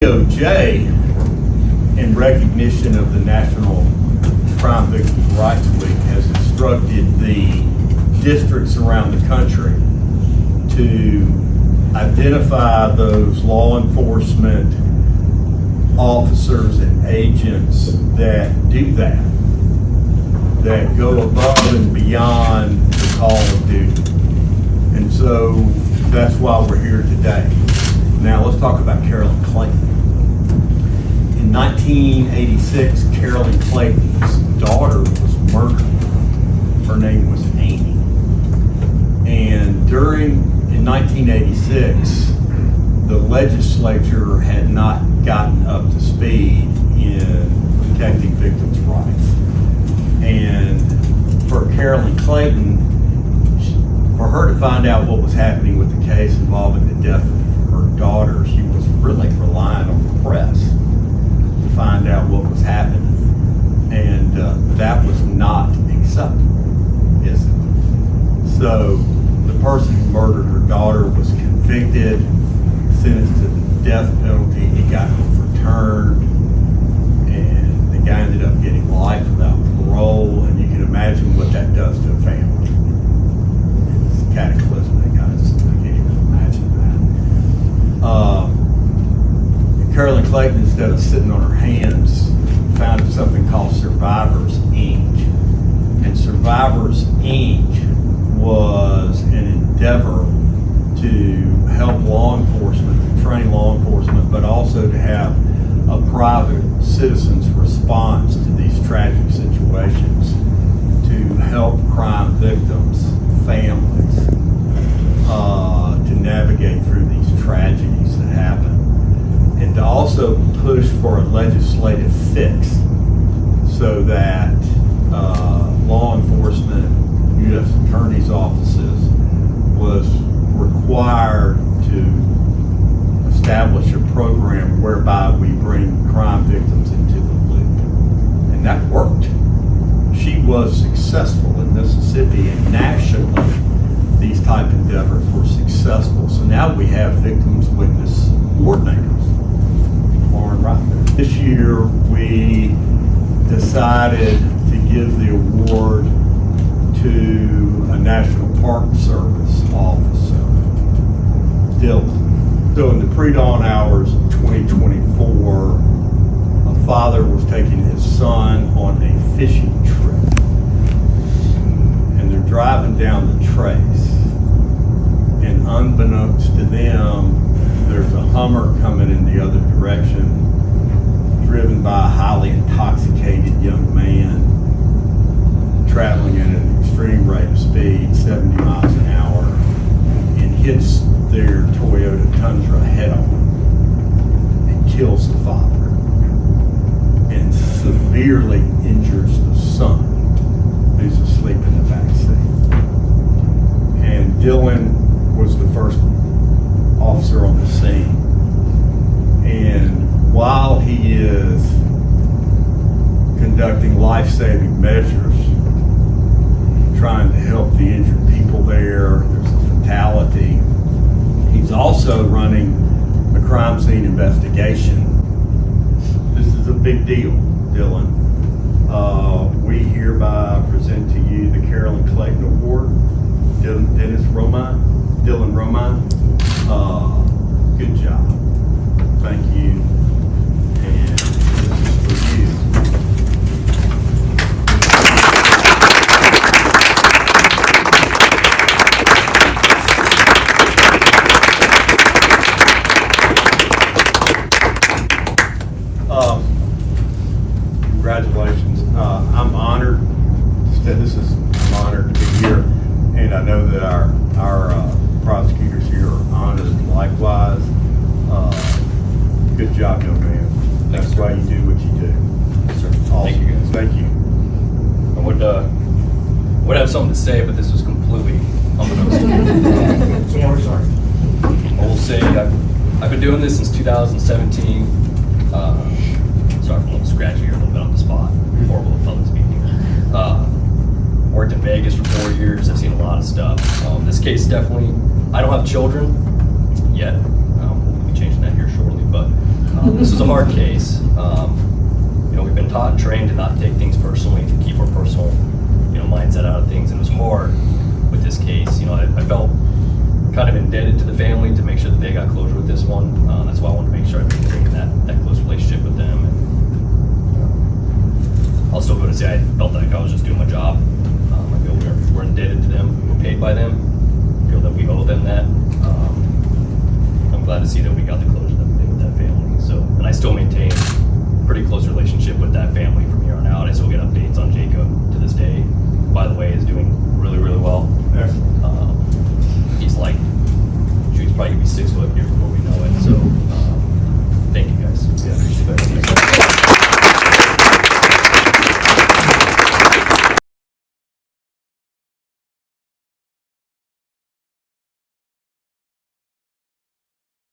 DOJ, in recognition of the National Crime Victims' Rights Week, has instructed the districts around the country to identify those law enforcement officers and agents that do that go above and beyond the call of duty. And so that's why we're here today. Now let's talk about Carolyn Clayton. In 1986, Carolyn Clayton's daughter was murdered. Her name was Amy. And in 1986, the legislature had not gotten up to speed in protecting victims' rights. And for Carolyn Clayton, for her to find out what was happening with the case involving the death of her daughter, she was really relying on the press to find out what was happening. And that was not acceptable, is it? So the person who murdered her daughter was convicted, sentenced to the death penalty. He got overturned, and the guy ended up getting life without parole. And you can imagine what that does to a family. It's cataclysmic, guys. I can't even imagine that. Carolyn Clayton, instead of sitting on her hands, founded something called Survivors, Inc. And Survivors, Inc. was an endeavor to help law enforcement, to train law enforcement, but also to have a private citizen's response to these tragic situations, to help crime victims, families, to navigate through these tragedies that happen, and to also push for a legislative fix so that law enforcement, U.S. attorney's offices was required to establish a program whereby we bring crime victims into the loop. And that worked. She was successful in Mississippi, and nationally these type endeavors were successful. So now we have victims witness coordinators. Lauren right there. This year we decided to give the award to a National Park Service officer, Dylan. So in the pre-dawn hours of 2024, a father was taking his son on a fishing trip. And they're driving down the trace. And unbeknownst to them, there's a Hummer coming in the other direction, driven by a highly intoxicated young man, traveling at an extreme rate of speed, 70 miles an hour, and hits their Toyota Tundra head-on and kills the father and severely injures the son, who's asleep in the back seat. And Dylan was the first officer on the scene. And while he is conducting life-saving measures, trying to help the injured people there's a fatality. He's also running a crime scene investigation. This is a big deal, Dylan. We hereby present to you the Carolyn Clayton Award. Dylan Romine. Good job. Thank you. And this is for you. Congratulations. I'm honored. I'm honored to be here, and I know that our prosecutors here are honored likewise. Good job, young man. That's why you do what you do. Yes, sir. Awesome. Thank you, guys. Thank you. I would have something to say, but this was completely unbeknownst to me. Yeah, we're sorry. I will say I've been doing this since 2017. Sorry for a little scratchy here, a little bit on the spot. Horrible at public speaking. Worked in Vegas for 4 years. I've seen a lot of stuff. This case definitely, I don't have children yet. We'll be changing that here shortly, but This was a hard case. We've been taught and trained to not take things personally, to keep our personal, mindset out of things. And it was hard with this case. I felt kind of indebted to the family to make sure that they got closure with this one. That's why I wanted to make sure I maintained that close relationship with them. And I'll still go to say I felt like I was just doing my job. I feel we're indebted to them. We're paid by them. I feel that we owe them that. I'm glad to see that we got the closure that we did with that family. So, and I still maintain a pretty close relationship with that family from here on out. I still get updates on Jacob to this day. By the way, is doing really, really well. Excellent.